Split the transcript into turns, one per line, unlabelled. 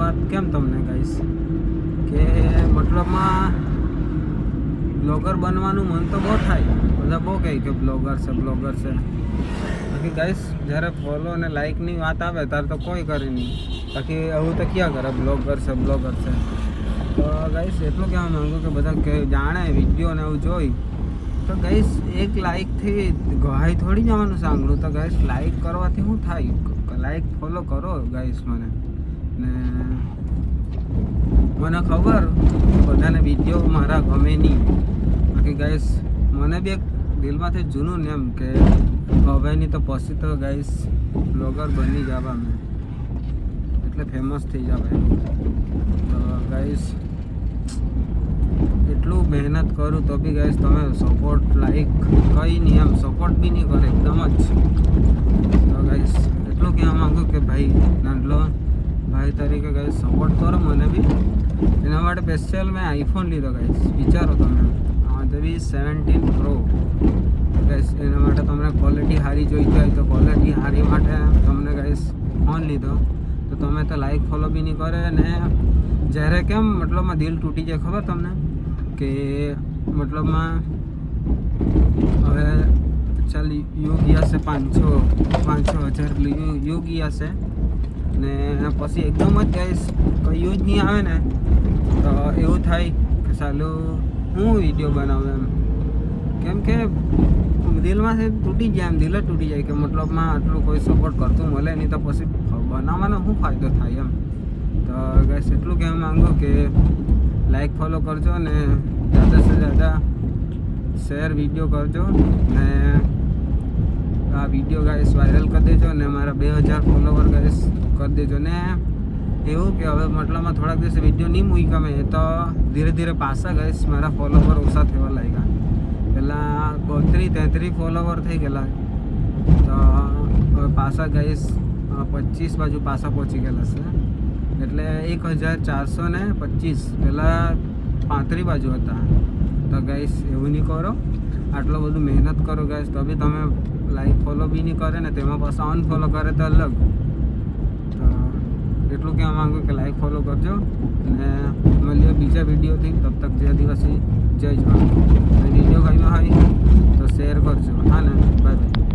વાત કેમ તમને ગાઈસ કે મતલબમાં બ્લોગર બનવાનું મન તો બહુ થાય, બધા બહુ કહે કે બ્લોગર છે બાકી ગાઈસ જ્યારે ફોલો અને લાઇકની વાત આવે ત્યારે તો કોઈ કરે નહીં, બાકી એવું તો ક્યાં કરે બ્લોગર છે. તો ગાઈસ એટલું કહેવા માગું કે બધા કે જાણે વિડીયો ને એવું જોઈ તો ગાઈસ એક લાઇકથી ગહાઈ થોડી જવાનું સાંભળું. તો ગાઈસ લાઇક કરવાથી શું થાય, લાઇક ફોલો કરો ગાઈસ. મને ખબર બધાને વિડીયો મારા ગમે નહીં, બાકી ગાઈસ મને બી એક દિલમાંથી જૂનું ને એમ કે હવે નહીં તો પછી તો ગાઈસ બ્લોગર બની જવા મેં, એટલે ફેમસ થઈ જવાય. તો ગાઈસ એટલું મહેનત કરું તો બી ગાઈસ તમે સપોર્ટ લાઈક કંઈ નહીં, એમ સપોર્ટ બી નહીં કરે એકદમ જ. તો ગાઈસ એટલું કહેવા માગું કે ભાઈ નાનલો ભાઈ તરીકે ગાઈસ સપોર્ટ કરો મને બી. એના માટે સ્પેશિયલ મેં આઈફોન લીધો ગાઈસ, વિચારો તમે તો બી 17 Pro ગાઈસ. એના માટે તમને ક્વોલિટી સારી જોઈતી હોય તો ક્વોલિટી સારી માટે તમને ગાઈસ ફોન લીધો. તો તમે તો લાઈક ફોલો બી નહીં કરે ને જ્યારે કેમ મતલબમાં દિલ તૂટી જાય ખબર તમને કે મતલબમાં હવે ચાલ યોગી હશે 5,000 યોગી હશે ને પછી એકદમ જ ગાઈસ કોઈ યુઝ નહીં આવે ને તો એવું થાય કે સાલું હું વિડીયો બનાવું એમ, કેમ કે દિલમાંથી તૂટી જાય, એમ દિલ જ તૂટી જાય કે મતલબમાં આટલું કોઈ સપોર્ટ કરતું મળે નહીં તો પછી બનાવવાનો શું ફાયદો થાય એમ. તો ગાઈસ એટલું કહેવા માંગુ કે લાઈક ફોલો કરજો ને ज़्यादा से ज़्यादा શેર વિડીયો કરજો ને આ વિડીયો ગાઈસ વાયરલ કરી દેજો ને મારા 2000 ફોલોવર ગાઈસ કરી દેજો. ને એવું કે હવે મતલબમાં થોડાક દિવસે વિડીયો નહીં મૂકી ગમે તો ધીરે ધીરે પાછા ગાઈસ મારા ફોલોવર ઓછા થવા લાગ્યા. પહેલાં 32-33 ફોલોવર થઈ ગયેલા, તો હવે પાછા ગાઈસ 25 બાજુ પાછા પહોંચી ગયેલા છે. એટલે 1425 પહેલાં 35 બાજુ હતા. તો ગાઈસ એવું નહીં કરો, આટલો બધું મહેનત કરો ગાઈસ તો બી તમે લાઈક ફોલો બી નહીં કરે ને તેમાં પાછા અનફોલો કરે તો અલગ. તો એટલું કહેવા માગું કે લાઈક ફોલો કરજો ને મળીએ બીજા વિડીયોથી. તબ તક જે દિવસથી જય જવાન. વિડીયો ગમ્યો હોય તો શેર કરજો. હા ને, બાય બાય.